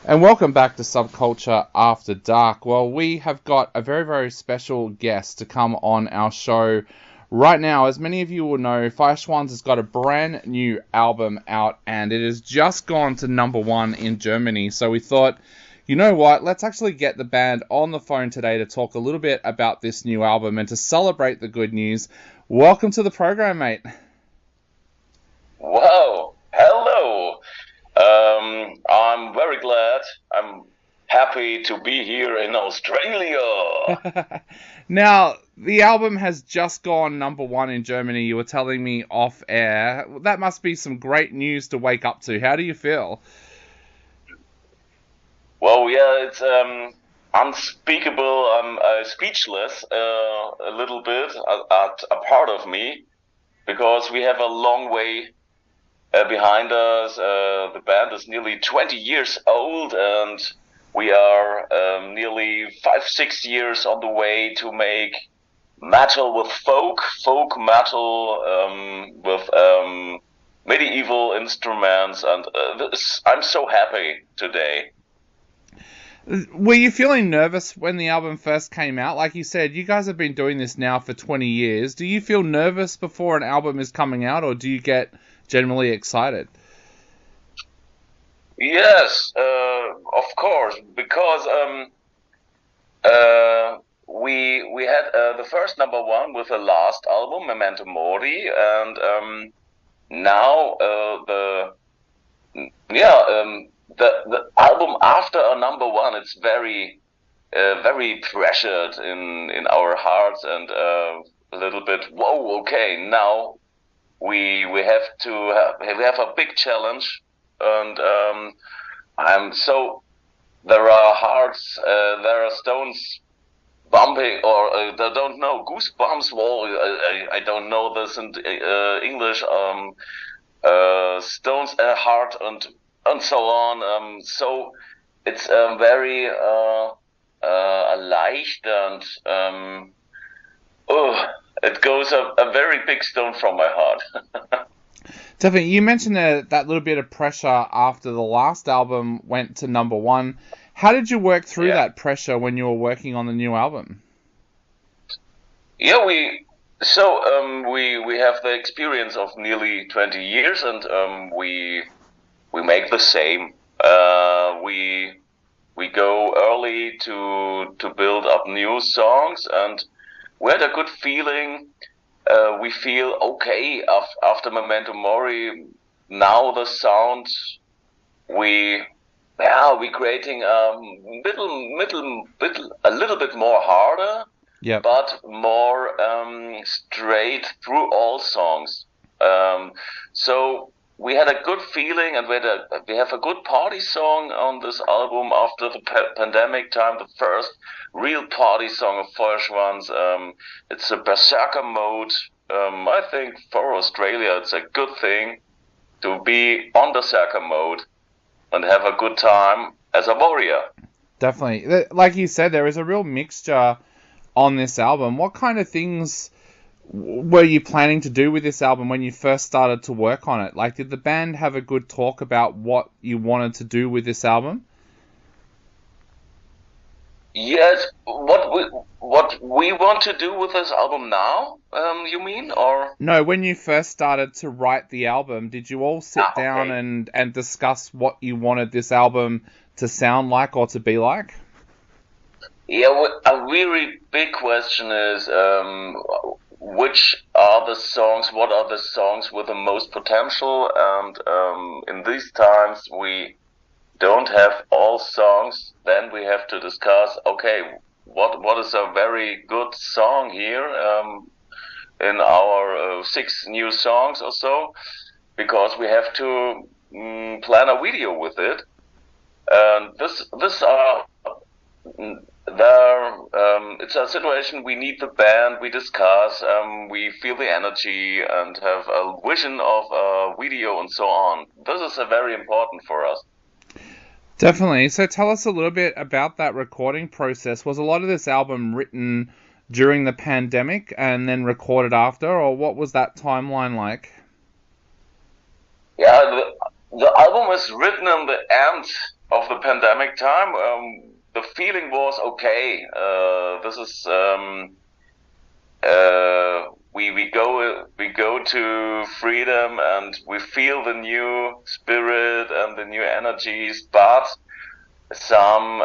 And welcome back to Subculture After Dark. Well, we have got a very, very special guest to come on our show right now. As many of you will know, Feuerschwanz has got a brand new album out and it has just gone to #1 in Germany. So we thought, you know what, let's actually get the band on the phone today to talk a little bit about this new album and to celebrate the good news. Welcome to the program, mate. Wow, hello. I'm very glad. I'm happy to be here in Australia. Now, the album has just gone #1 in Germany. You were telling me off air. That must be some great news to wake up to. How do you feel? Well, yeah, it's unspeakable. I'm speechless a little bit at a part of me because we have a long way behind us. The band is nearly 20 years old and we are nearly 5-6 years on the way to make metal with folk metal with medieval instruments, and I'm so happy today. Were you feeling nervous when the album first came out? Like you said, you guys have been doing this now for 20 years. Do you feel nervous before an album is coming out, or do you get generally excited? Yes, of course, because we had the first #1 with the last album, Memento Mori, and now the album after a #1, it's very very pressured in our hearts and a little bit. Whoa, okay, now we have a big challenge, and there are hearts, there are stones bumping, or I don't know, goosebumps. Well, I don't know this in English. Stones, heart, and so on. So it's very leicht, and it goes a very big stone from my heart. Definitely. You mentioned that little bit of pressure after the last album went to #1. How did you work through that pressure when you were working on the new album? Yeah, we have the experience of nearly 20 years, and we make the same. We go early to build up new songs, and we had a good feeling. We feel okay after Memento Mori. Now the sound we creating a little bit more harder, but more straight through all songs. So we had a good feeling, and we have a good party song on this album after the pandemic time. The first real party song of Feuerschwanz. It's a berserker mode. I think for Australia it's a good thing to be on berserker mode and have a good time as a warrior. Definitely. Like you said, there is a real mixture on this album. What kind of things were you planning to do with this album when you first started to work on it? Like, did the band have a good talk about what you wanted to do with this album? Yes, what we want to do with this album now, you mean, or? No, when you first started to write the album, did you all sit down and discuss what you wanted this album to sound like or to be like? Yeah, a really big question is, which are the songs, what are the songs with the most potential, and in these times we don't have all songs. Then we have to discuss, okay, what is a very good song here in our 6 new songs or so, because we have to plan a video with it. And it's a situation. We need the band, we discuss, we feel the energy and have a vision of a video and so on. This is very important for us. Definitely. So tell us a little bit about that recording process. Was a lot of this album written during the pandemic and then recorded after, or what was that timeline like? Yeah, the album is written in the end of the pandemic time, the feeling was okay. This is we go to freedom and we feel the new spirit and the new energies, but some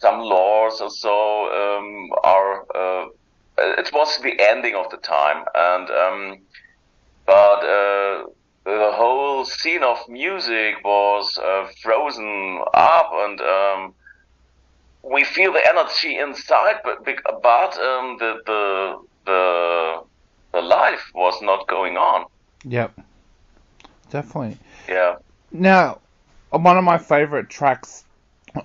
laws or so are. It was the ending of the time, and but the whole scene of music was frozen up, and we feel the energy inside, but the life was not going on. Yep, definitely. Yeah. Now, one of my favorite tracks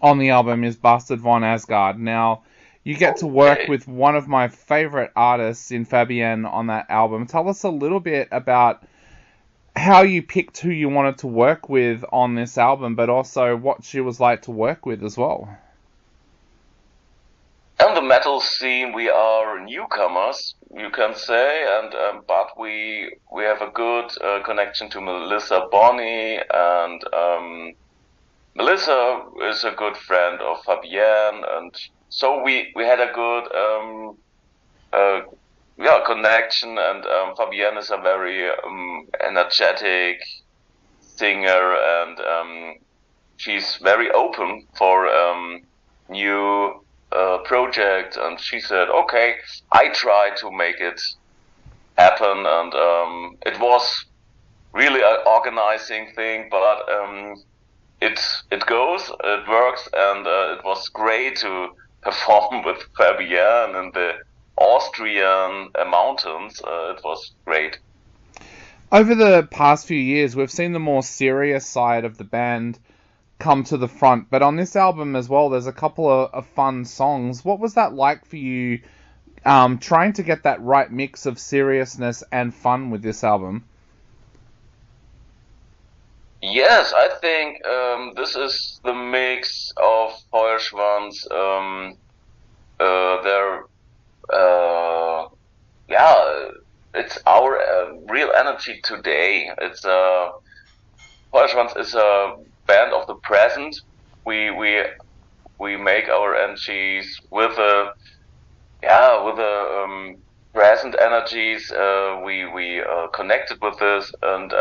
on the album is Bastard von Asgard. Now, you get to work with one of my favorite artists in Fabienne on that album. Tell us a little bit about how you picked who you wanted to work with on this album, but also what she was like to work with as well. On the metal scene, we are newcomers, you can say, and but we have a good connection to Melissa Bonney, and Melissa is a good friend of Fabienne, and so we had a good connection, and Fabienne is a very energetic singer, and she's very open for new project, and she said, okay, I try to make it happen, and it was really an organizing thing, but it goes, it works, and it was great to perform with Fabienne in the Austrian mountains. It was great. Over the past few years, we've seen the more serious side of the band come to the front, but on this album as well, there's a couple of fun songs. What was that like for you, trying to get that right mix of seriousness and fun with this album? Yes, I think this is the mix of Feuerschwanz. It's our real energy today. It's Feuerschwanz is a band of the present. We make our energies with the present energies. We connected with this, and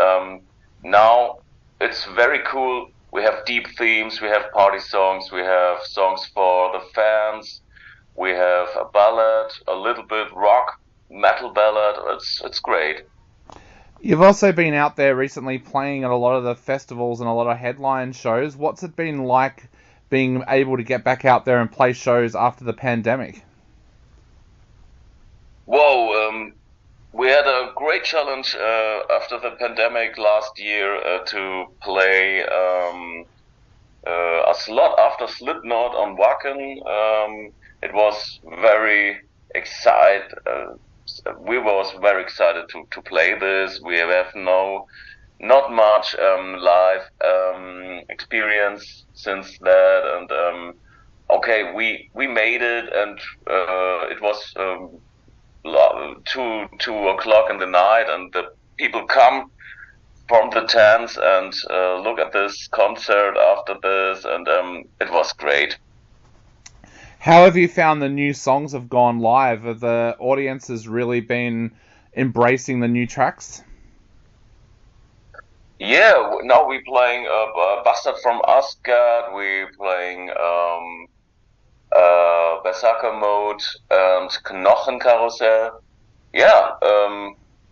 now it's very cool. We have deep themes, we have party songs, we have songs for the fans, we have a ballad, a little bit rock, metal ballad. It's great. You've also been out there recently playing at a lot of the festivals and a lot of headline shows. What's it been like being able to get back out there and play shows after the pandemic? Whoa, we had a great challenge after the pandemic last year to play a slot after Slipknot on Wacken. It was very excited. We was very excited to play this. We have not much live experience since that, and okay, we made it, and it was 2 o'clock in the night, and the people come from the tents and look at this concert after this, and it was great. How have you found the new songs have gone live? Have the audiences really been embracing the new tracks? Yeah, now we're playing Bastard from Asgard, we're playing Berserker Mode and Knochenkarussell. Yeah,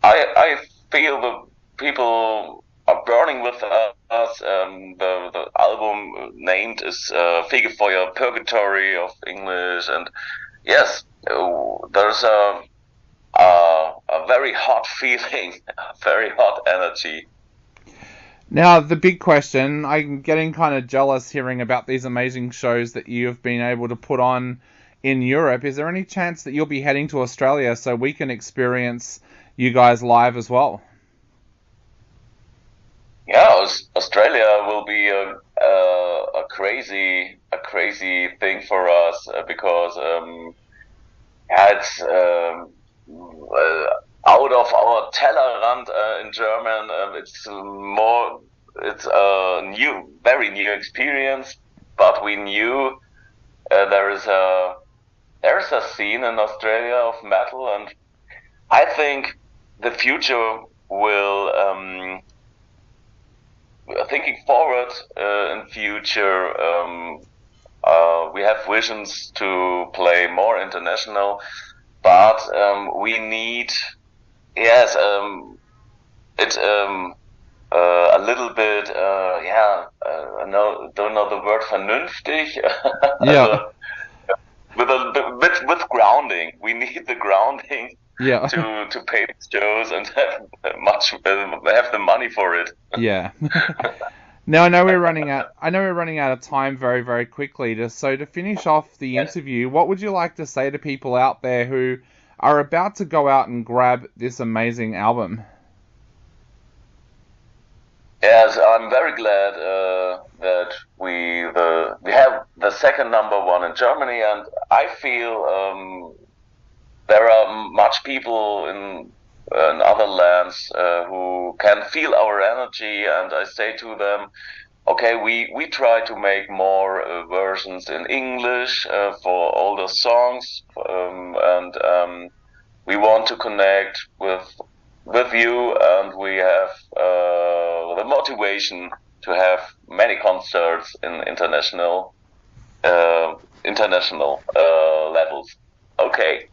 I feel the people are burning with us. The album named is Fegefeuer, Purgatory of English, and yes, there's a very hot feeling, a very hot energy. Now, the big question, I'm getting kind of jealous hearing about these amazing shows that you have been able to put on in Europe. Is there any chance that you'll be heading to Australia so we can experience you guys live as well? Yeah, Australia will be a crazy thing for us because it's out of our Tellerrand in German. It's more it's a very new experience, but we knew there's a scene in Australia of metal, and I think the future will, thinking forward in future, we have visions to play more international, but we need, yes, it's a little bit, I don't know the word vernünftig. Yeah. With grounding, we need the grounding. Yeah. to pay the shows and have the money for it. Yeah. Now I know we're running out of time very, very quickly. So to finish off the interview, what would you like to say to people out there who are about to go out and grab this amazing album? Yes, I'm very glad that we have the second number one in Germany, and I feel there are much people in other lands who can feel our energy, and I say to them, okay, we try to make more versions in English for older songs, and we want to connect with you, and we have the motivation to have many concerts in international levels. Okay.